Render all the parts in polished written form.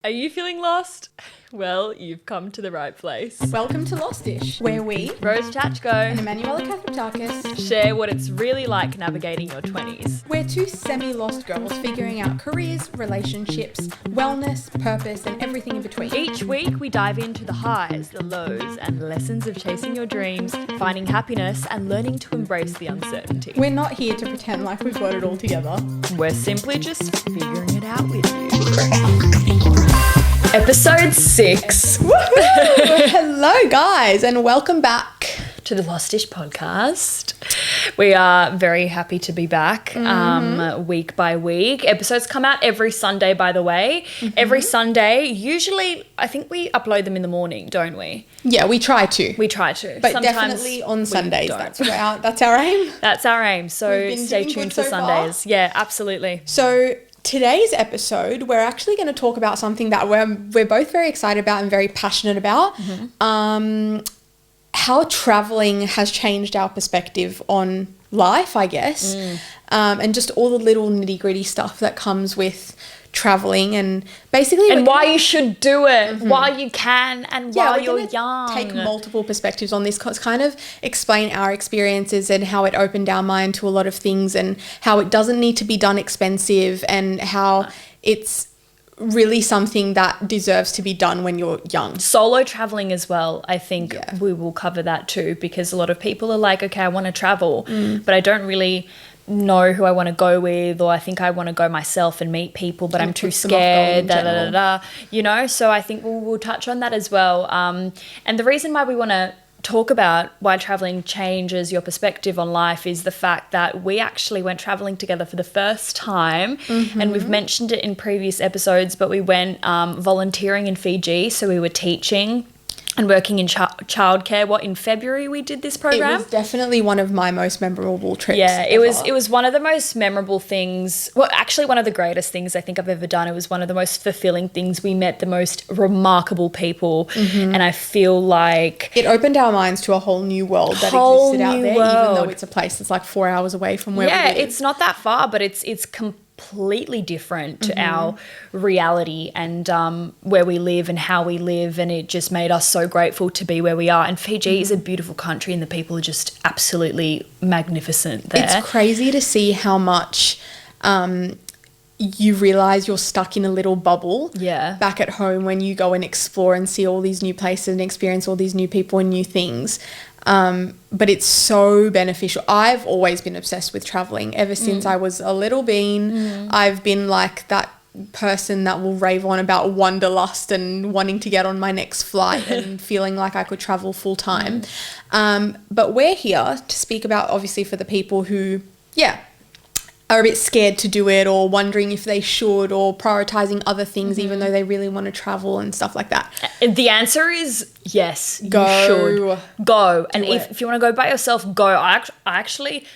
Are you feeling lost? Well, you've come to the right place. Welcome to Lostish, where we, Rose Chachko, and Emanuela Kathaptakis, share what it's really like navigating your 20s. we're two semi-lost girls figuring out careers, relationships, wellness, purpose, and everything in between. Each week, we dive into the highs, the lows, and lessons of chasing your dreams, finding happiness, and learning to embrace the uncertainty. We're not here to pretend like we've got it all together. We're simply just figuring it out with you. Episode 6. Hello, guys, and welcome back To the Lostish podcast. We are very happy to be back week by week. Episodes come out every Sunday, by the way. Every Sunday. Usually, I think we upload them in the morning, don't we? Yeah, we try to. We try to. But Sometimes definitely on Sundays. don't. That's our aim. That's our aim. So We've been stay doing tuned good for so Sundays. Yeah, absolutely. So today's episode, we're actually going to talk about something that we're both very excited about and very passionate about. How traveling has changed our perspective on life, I guess, and just all the little nitty gritty stuff that comes with traveling, and basically, And why you should do it, while you can, and while you're gonna young. take multiple perspectives on this, kind of explain our experiences and how it opened our mind to a lot of things, and how it doesn't need to be done expensive, and how it's really something that deserves to be done when you're young. Solo traveling as well, I think we will cover that too, because a lot of people are like, okay, I want to travel, but I don't really know who I want to go with, or I think I want to go myself and meet people, but I'm too scared, you know. So I think we'll touch on that as well. And the reason why we want to talk about why traveling changes your perspective on life is the fact that we actually went traveling together for the first time, and we've mentioned it in previous episodes, but we went volunteering in Fiji. So we were teaching and working in childcare. In February we did this program? It was definitely one of my most memorable trips. Yeah, ever. it was one of the most memorable things. Well, actually one of the greatest things I think I've ever done. It was one of the most fulfilling things. We met the most remarkable people, and I feel like it opened our minds to a whole new world that existed out there, even though it's a place that's like 4 hours away from where we live. Yeah, it's not that far, but it's completely different to our reality and where we live and how we live, and it just made us so grateful to be where we are. And Fiji is a beautiful country, and the people are just absolutely magnificent there. It's crazy to see how much you realise you're stuck in a little bubble back at home when you go and explore and see all these new places and experience all these new people and new things. But it's so beneficial. I've always been obsessed with traveling ever since I was a little bean. I've been like that person that will rave on about wanderlust and wanting to get on my next flight and feeling like I could travel full time. But we're here to speak about, obviously, for the people who, are a bit scared to do it, or wondering if they should, or prioritizing other things even though they really want to travel and stuff like that. The answer is yes. Go. You should go. And if you want to go by yourself, go. I actually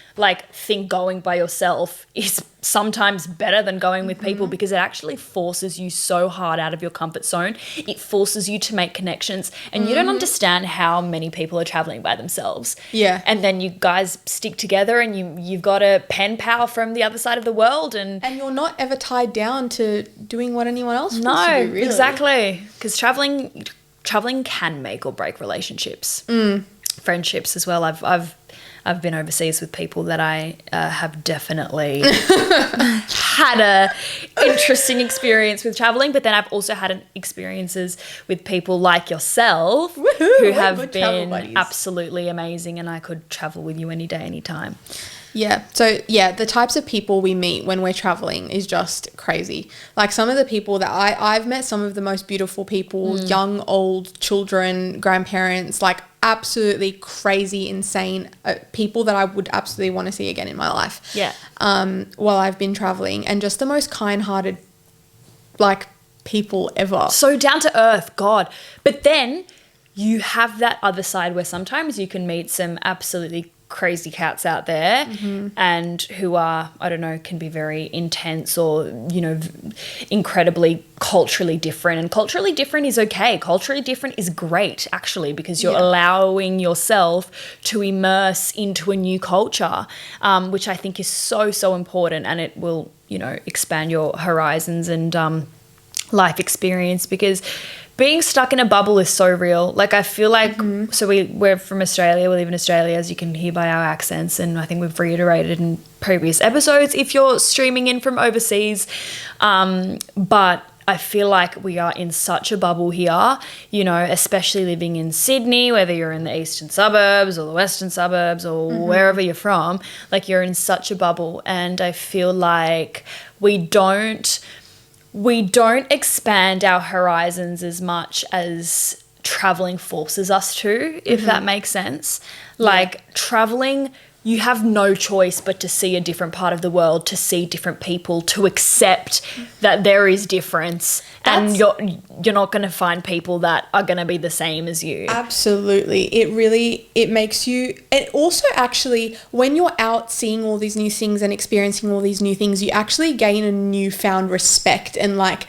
think going by yourself is sometimes better than going with people, because it actually forces you so hard out of your comfort zone. It forces you to make connections, and you don't understand how many people are traveling by themselves. Yeah. And then you guys stick together, and you've got a pen pal from the other side of the world, and you're not ever tied down to doing what anyone else wants to do, really. Exactly, because traveling can make or break relationships, friendships as well. I've been overseas with people that I have definitely had a interesting experience with traveling, but then I've also had experiences with people like yourself who have been absolutely amazing, and I could travel with you any day, anytime. Yeah. So, the types of people we meet when we're traveling is just crazy. Like, some of the people that I've met, some of the most beautiful people, young, old, children, grandparents, like absolutely crazy, insane people that I would absolutely want to see again in my life. Yeah. While I've been traveling, and just the most kind-hearted, like, people ever. So down to earth, God. But then you have that other side where sometimes you can meet some absolutely crazy cats out there, and who are, I don't know, can be very intense, or, you know, incredibly culturally different. And culturally different is okay. Culturally different is great, actually, because you're allowing yourself to immerse into a new culture, which I think is so, so important, and it will, you know, expand your horizons and life experience, because being stuck in a bubble is so real. Like, I feel like, so we're from Australia, we live in Australia, as you can hear by our accents, and I think we've reiterated in previous episodes if you're streaming in from overseas. But I feel like we are in such a bubble here, you know, especially living in Sydney, whether you're in the eastern suburbs or the western suburbs or wherever you're from, like, you're in such a bubble. And I feel like we don't expand our horizons as much as traveling forces us to, if that makes sense. Like, traveling, you have no choice but to see a different part of the world, to see different people, to accept that there is difference. And you're not going to find people that are going to be the same as you. Absolutely. It makes you, and also actually when you're out seeing all these new things and experiencing all these new things, you actually gain a newfound respect and like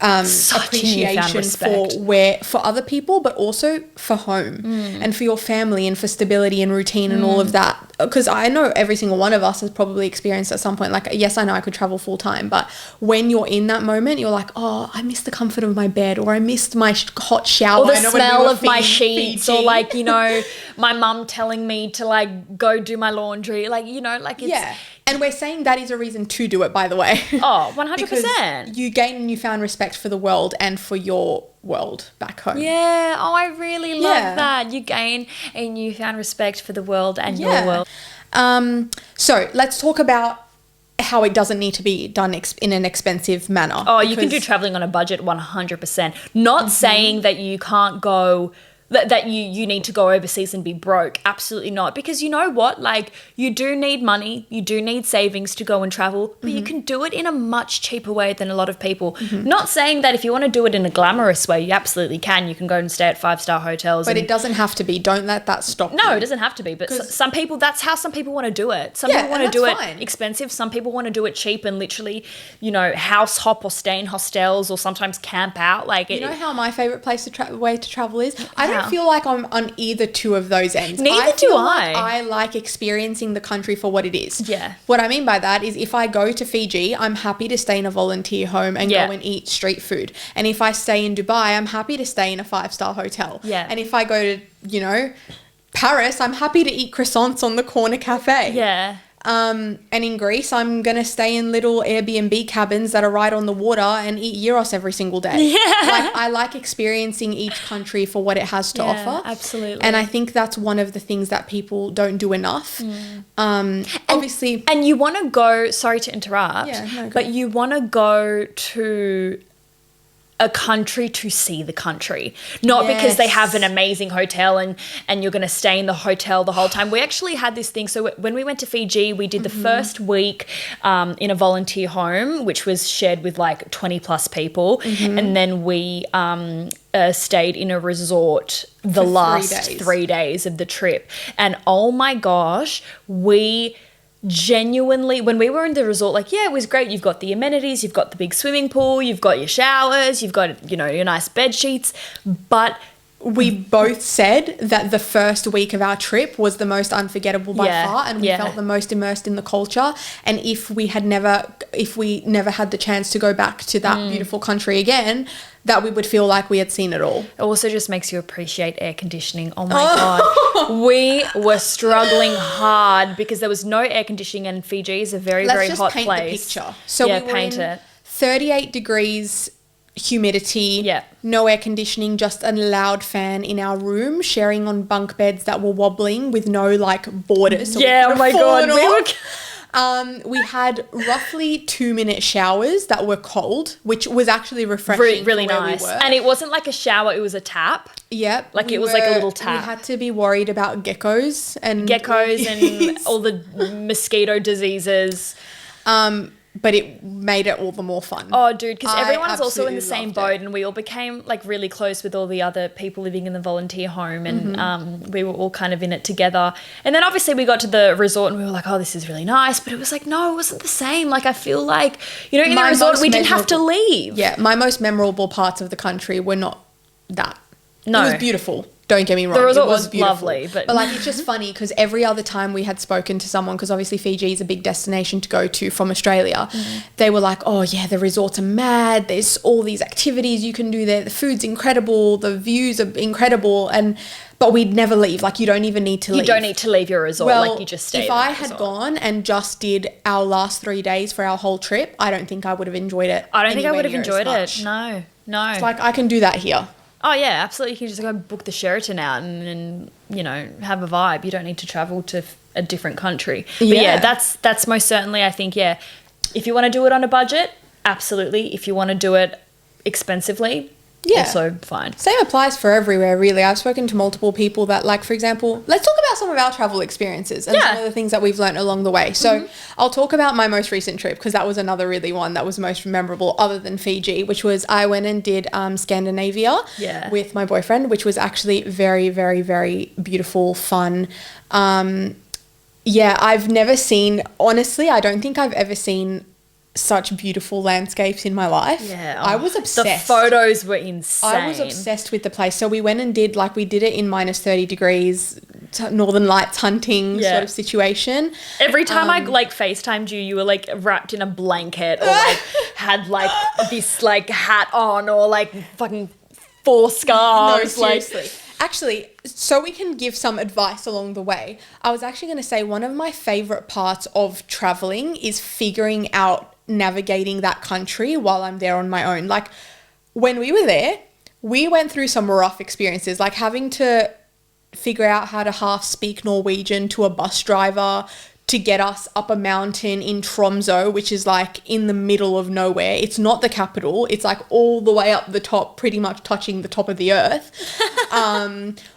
appreciation for other people, but also for home and for your family and for stability and routine and all of that. Because I know every single one of us has probably experienced at some point, like, yes, I know I could travel full time, but when you're in that moment, you're like, oh, I miss the comfort of my bed, or I missed my hot shower, or the smell of my sheets, or like, you know, my mum telling me to like go do my laundry, like, you know, like, it's And we're saying that is a reason to do it, by the way. Oh, 100%. Because you gain a newfound respect for the world and for your world back home. Yeah. Oh, I really love that. You gain a newfound respect for the world and your world. So let's talk about how it doesn't need to be done in an expensive manner. Oh, you can do traveling on a budget 100%. Not saying that you can't go... that you need to go overseas and be broke. Absolutely not. Because you know what? Like, you do need money. You do need savings to go and travel. But you can do it in a much cheaper way than a lot of people. Not saying that if you want to do it in a glamorous way, you absolutely can. You can go and stay at 5-star hotels. But it doesn't have to be. Don't let that stop you. No, it doesn't have to be. But some people, that's how some people want to do it. Some people want to do it expensive. Some people want to do it cheap and literally, you know, house hop or stay in hostels or sometimes camp out. Like, you know how my favourite place way to travel is? I don't feel like I'm on either two of those ends. Neither do I. Like I like experiencing the country for what it is. Yeah. What I mean by that is if I go to Fiji, I'm happy to stay in a volunteer home and go and eat street food. And if I stay in Dubai, I'm happy to stay in a 5-star hotel. Yeah. And if I go to, you know, Paris, I'm happy to eat croissants on the corner cafe. Yeah. And in Greece, I'm going to stay in little Airbnb cabins that are right on the water and eat gyros every single day. Yeah. Like, I like experiencing each country for what it has to offer. Absolutely. And I think that's one of the things that people don't do enough. Obviously. And you want to go, sorry to interrupt, but go. you want to go to a country to see the country, not because they have an amazing hotel and you're going to stay in the hotel the whole time. We actually had this thing. So when we went to Fiji, we did the first week in a volunteer home, which was shared with like 20 plus people. And then we stayed in a resort the last 3 days of the trip. And oh my gosh, we genuinely, when we were in the resort, like, yeah, it was great. You've got the amenities, you've got the big swimming pool, you've got your showers, you've got, you know, your nice bed sheets, but we both said that the first week of our trip was the most unforgettable by far, and we felt the most immersed in the culture. And if we never had the chance to go back to that beautiful country again, that we would feel like we had seen it all. It also just makes you appreciate air conditioning. Oh my God. We were struggling hard because there was no air conditioning, and Fiji is a very, very hot place. Let's just paint the picture. So we were in 38 degrees, humidity, no air conditioning, just a loud fan in our room, sharing on bunk beds that were wobbling with no like borders. So oh my God. We had roughly 2-minute showers that were cold, which was actually refreshing. Really nice. And it wasn't like a shower, it was a tap. Yep. Like it was like a little tap. We had to be worried about geckos and all the mosquito diseases. But it made it all the more fun. Oh, dude, because everyone's also in the same boat, and we all became like really close with all the other people living in the volunteer home, and we were all kind of in it together. And then obviously we got to the resort and we were like, oh, this is really nice, but it was like, no, it wasn't the same. Like, I feel like, you know, in the resort we didn't have to leave. Yeah, my most memorable parts of the country were not that. No. It was beautiful. Don't get me wrong. The resort was beautiful. Lovely. But like, it's just funny because every other time we had spoken to someone, because obviously Fiji is a big destination to go to from Australia, they were like, oh yeah, the resorts are mad. There's all these activities you can do there. The food's incredible. The views are incredible. But we'd never leave. Like, you don't even need to leave. You don't need to leave your resort. Well, like, you just stay. If I had gone and just did our last 3 days for our whole trip, I don't think I would have enjoyed it. I don't think I would have enjoyed it. No. It's like, I can do that here. Oh, yeah, absolutely. You can just go book the Sheraton out and you know, have a vibe. You don't need to travel to a different country. But yeah, that's most certainly, I think, yeah. If you want to do it on a budget, absolutely. If you want to do it expensively, also fine. Same applies for everywhere, really. I've spoken to multiple people that, like, for example, let's talk about some of our travel experiences and some of the things that we've learned along the way. So I'll talk about my most recent trip, because that was another really one that was most memorable other than Fiji, which was I went and did Scandinavia with my boyfriend, which was actually very, very, very beautiful, fun. I've never seen, honestly, I don't think I've ever seen such beautiful landscapes in my life. Yeah. I was obsessed. The photos were insane. I was obsessed with the place. So we went and did it in minus 30 degrees, Northern Lights hunting sort of situation. Every time I FaceTimed you, you were like wrapped in a blanket or like had like this like hat on or like fucking 4 scarves. No, seriously. Actually, so we can give some advice along the way. I was actually going to say one of my favorite parts of traveling is figuring out navigating that country while I'm there on my own. Like, when we were there, we went through some rough experiences, like having to figure out how to half speak Norwegian to a bus driver to get us up a mountain in Tromsø, which is like in the middle of nowhere. It's not the capital. It's like all the way up the top, pretty much touching the top of the earth.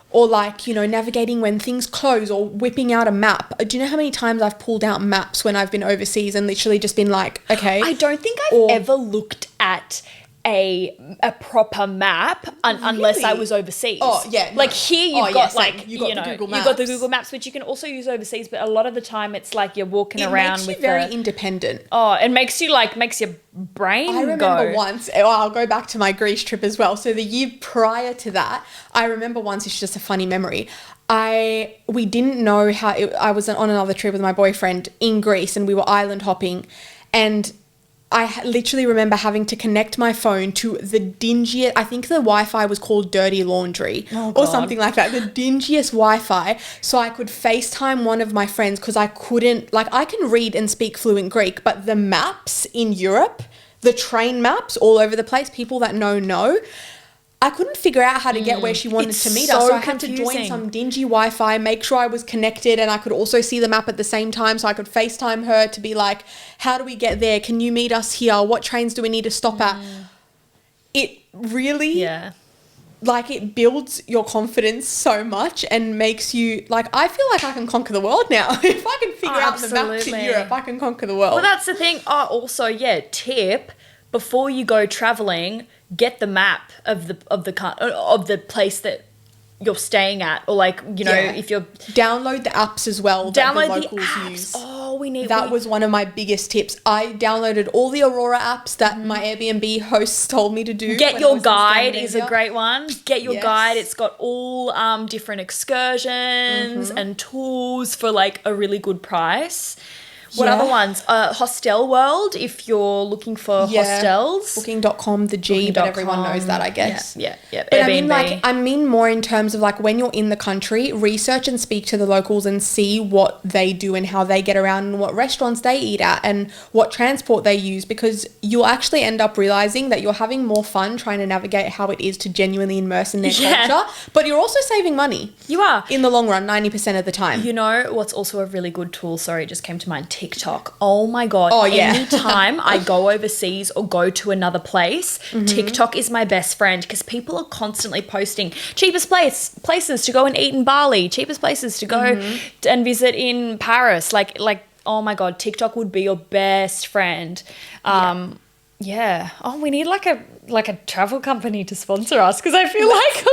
Or like, you know, navigating when things close, or whipping out a map. Do you know how many times I've pulled out maps when I've been overseas and literally just been like, okay. I don't think I've ever looked at a proper map unless I was overseas. Oh, yeah. No. Like here you've got you got the Google Maps. You've got the Google Maps, which you can also use overseas, but a lot of the time it's like you're walking around with very independent. Oh, it makes your brain go. I remember once, I'll go back to my Greece trip as well. So the year prior to that, I remember once, it's just a funny memory. We didn't know how, I was on another trip with my boyfriend in Greece and we were island hopping, and I literally remember having to connect my phone to the dingiest, I think the Wi-Fi was called Dirty Laundry or something like that, the dingiest Wi-Fi, so I could FaceTime one of my friends, because I couldn't, like, I can read and speak fluent Greek, but the maps in Europe, the train maps all over the place, people that know, I couldn't figure out how to get where she wanted to meet us. So I had to join some dingy Wi-Fi, make sure I was connected, and I could also see the map at the same time, so I could FaceTime her to be like, how do we get there? Can you meet us here? What trains do we need to stop at? It really, like, it builds your confidence so much and makes you, like, I feel like I can conquer the world now. If I can figure out the map to Europe, I can conquer the world. Well, that's the thing. Oh, also, tip, before you go traveling, get the map of the place that you're staying at, or like, you know, if you're download the apps as well. Download that the locals apps. Use. Oh, that was one of my biggest tips. I downloaded all the Aurora apps that my Airbnb hosts told me to do. Get Your Guide is a great one. Get Your Guide. It's got all different excursions and tours for like a really good price. What other ones? Hostel World, if you're looking for hostels. Booking.com, the G, but everyone knows that, I guess. Yeah. But Airbnb. I mean more in terms of like when you're in the country, research and speak to the locals and see what they do and how they get around and what restaurants they eat at and what transport they use, because you'll actually end up realising that you're having more fun trying to navigate how it is to genuinely immerse in their culture, but you're also saving money. You are. In the long run, 90% of the time. You know what's also a really good tool? Sorry, it just came to mind. TikTok. Oh my God. Oh yeah. Anytime I go overseas or go to another place, TikTok is my best friend, because people are constantly posting cheapest places to go and eat in Bali, cheapest places to go and visit in Paris. Like, oh my God, TikTok would be your best friend. Oh, we need like like a travel company to sponsor us, because I feel like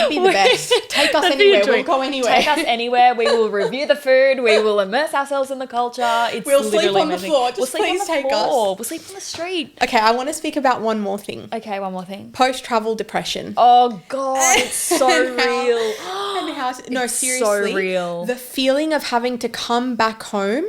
we'd be the best. Take us anywhere. We'll go anywhere. Take us anywhere. We will review the food. We will immerse ourselves in the culture. We'll sleep on the floor. Just please take us. We'll sleep on the street. Okay, I want to speak about one more thing. Okay, one more thing. Post-travel depression. Oh God, it's so real. Seriously. So real. The feeling of having to come back home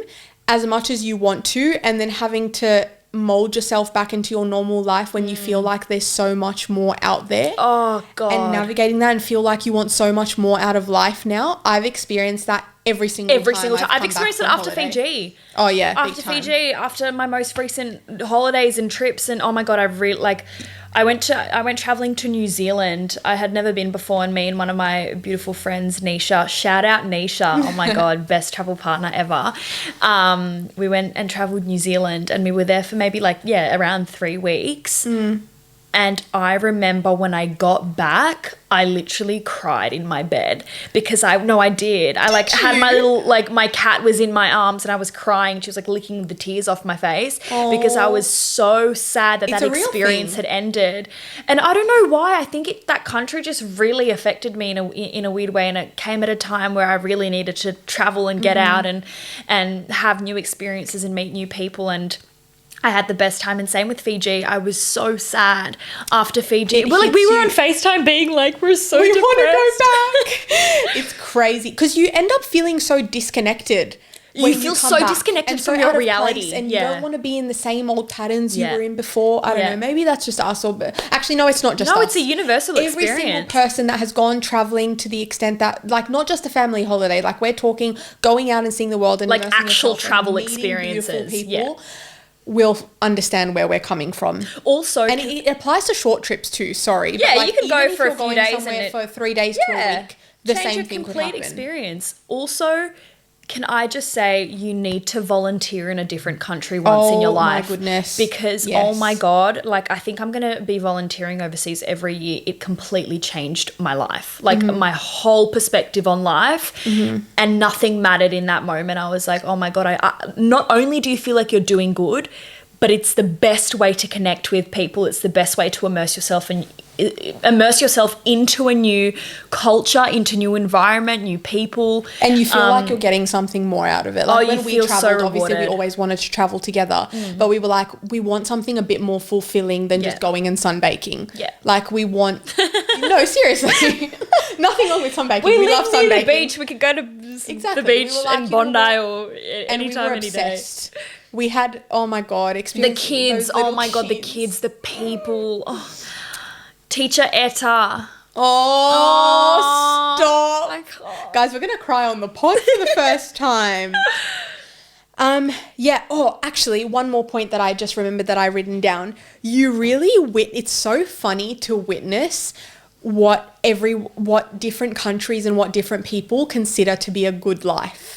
as much as you want to, and then having to mold yourself back into your normal life when you feel like there's so much more out there. Oh God. And navigating that and feel like you want so much more out of life now. I've experienced that every single time. I've experienced it after Fiji. Oh yeah, after Fiji, after my most recent holidays and trips, and oh my God, I went traveling to New Zealand. I had never been before, and me and one of my beautiful friends, Nisha, shout out Nisha, oh my God, best travel partner ever. We went and traveled New Zealand, and we were there for maybe around 3 weeks. And I remember when I got back, I literally cried in my bed because I did. I had my little, my cat was in my arms and I was crying. She was licking the tears off my face because I was so sad that experience had ended. And I don't know why. I think that country just really affected me in a weird way. And it came at a time where I really needed to travel and get out and have new experiences and meet new people. And I had the best time, and same with Fiji. I was so sad after Fiji. We were on FaceTime being we're so depressed. We want to go back. It's crazy because you end up feeling so disconnected. You feel so disconnected from your reality. And you don't want to be in the same old patterns you were in before. I don't know. Maybe that's just us. Actually, no, it's not just us. No, it's a universal experience. Every single person that has gone traveling to the extent that, not just a family holiday, we're talking going out and seeing the world and actual travel experiences. People. Will understand where we're coming from. Also, and it applies to short trips too. Sorry, yeah, you can go for a few days and for 3 days to a week. The same thing could happen. Complete experience. Also, can I just say you need to volunteer in a different country once in your life? Oh my goodness! Because oh my God, I think I'm going to be volunteering overseas every year. It completely changed my life, my whole perspective on life, and nothing mattered in that moment. I was like, oh my God! I not only do you feel like you're doing good, but it's the best way to connect with people. It's the best way to immerse yourself into a new culture, into new environment, new people. And you feel like you're getting something more out of it. When we traveled, obviously we always wanted to travel together, but we were we want something a bit more fulfilling than just going and sunbaking. Yeah. We want, no, seriously, nothing wrong with sunbaking. We love sunbaking. Near the beach. We could go to the beach in Bondi or anytime, any day. We had, oh my God, experience. The kids, oh my God, the kids, the people. Oh. Teacher Etta. Oh, stop. Guys, we're going to cry on the pod for the first time. Yeah. Oh, actually, one more point that I just remembered that I've written down. You really it's so funny to witness what different countries and what different people consider to be a good life.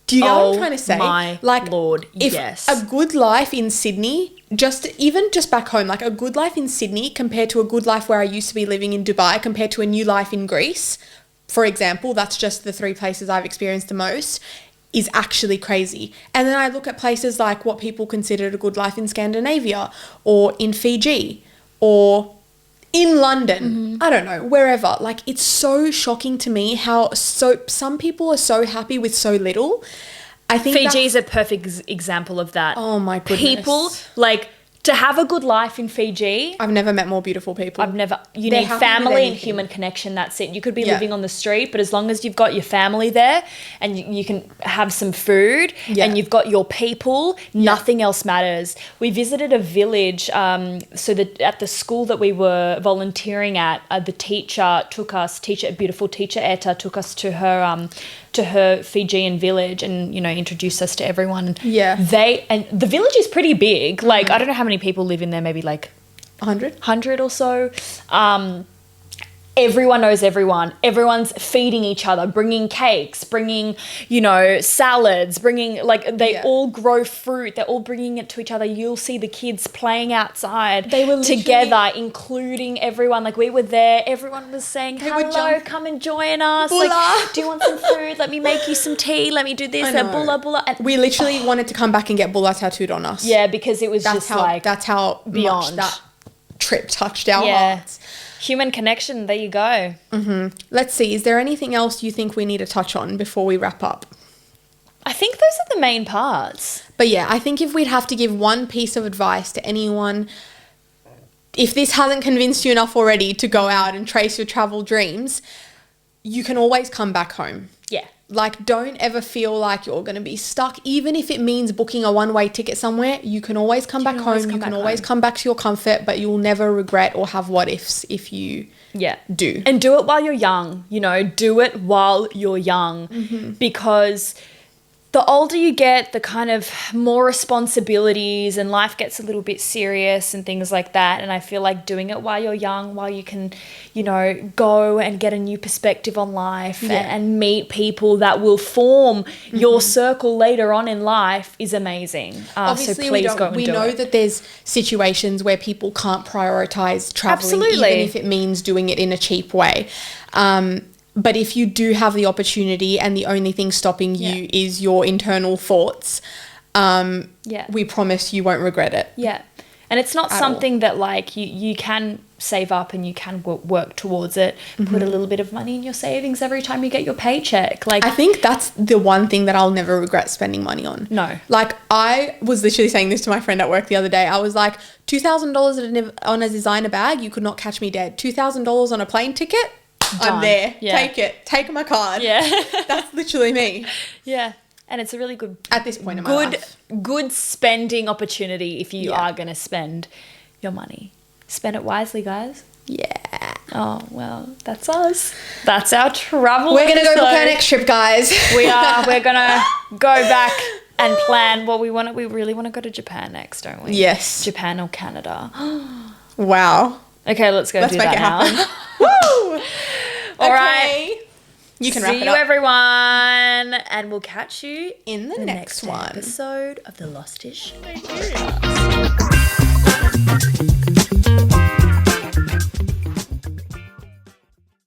Do you know what I'm trying to say? My Lord, yes. A good life in Sydney, just back home, a good life in Sydney compared to a good life where I used to be living in Dubai, compared to a new life in Greece, for example, that's just the 3 places I've experienced the most, is actually crazy. And then I look at places like what people considered a good life in Scandinavia or in Fiji or in London, I don't know, wherever. It's so shocking to me how some people are so happy with so little. I think Fiji is a perfect example of that. Oh my goodness. People, to have a good life in Fiji. I've never met more beautiful people. You need family and human connection, that's it. You could be living on the street, but as long as you've got your family there and you can have some food and you've got your people, nothing else matters. We visited a village, so that at the school that we were volunteering at, the beautiful teacher Etta took us to her Fijian village and, introduced us to everyone. Yeah. And the village is pretty big. I don't know how many people live in there, maybe 100 or so. Everyone knows everyone. Everyone's feeding each other, bringing cakes, bringing, salads, bringing, they all grow fruit. They're all bringing it to each other. You'll see the kids playing outside together, including everyone. We were there. Everyone was saying, hello, come and join us. Do you want some food? Let me make you some tea. Let me do this. Bulla, bulla. And we literally wanted to come back and get bulla tattooed on us. Yeah, because it was that's how beyond. Much that trip touched our hearts. Human connection, there you go. Mm-hmm. Let's see, is there anything else you think we need to touch on before we wrap up? I think those are the main parts. But yeah, I think if we'd have to give one piece of advice to anyone, if this hasn't convinced you enough already to go out and trace your travel dreams, you can always come back home. Yeah. Like, don't ever feel like you're going to be stuck. Even if it means booking a one-way ticket somewhere, you can always come back home. You can always come back to your comfort, but you'll never regret or have what ifs if you do. And do it while you're young, you know, do it while you're young, because the older you get, the kind of more responsibilities and life gets a little bit serious and things like that. And I feel like doing it while you're young, while you can, you know, go and get a new perspective on life and meet people that will form your circle later on in life is amazing. Obviously, so please go and we do know it. that there's situations where people can't prioritize traveling, even if it means doing it in a cheap way. But if you do have the opportunity and the only thing stopping you is your internal thoughts, we promise you won't regret it. Yeah. And it's not something that like you can save up and you can work towards it. Put a little bit of money in your savings every time you get your paycheck. Like, I think that's the one thing that I'll never regret spending money on. No. Like, I was literally saying this to my friend at work the other day. I was like, $2,000 on a designer bag, you could not catch me dead. $2,000 on a plane ticket, I'm there. Yeah. Take it. Take my card. Yeah. That's literally me. Yeah. And it's a really good... At this point in my life. Good spending opportunity if you are going to spend your money. Spend it wisely, guys. Yeah. Oh, well, that's us. That's our travel We're going to go book our next trip, guys. We are. We're going to go back and plan what we want. We really want to go to Japan next, don't we? Yes. Japan or Canada. Wow. Okay, let's go do that now. Woo! All right. You can wrap it up. See you, everyone. And we'll catch you in the next one. Episode of the Lost-ish. Thank you.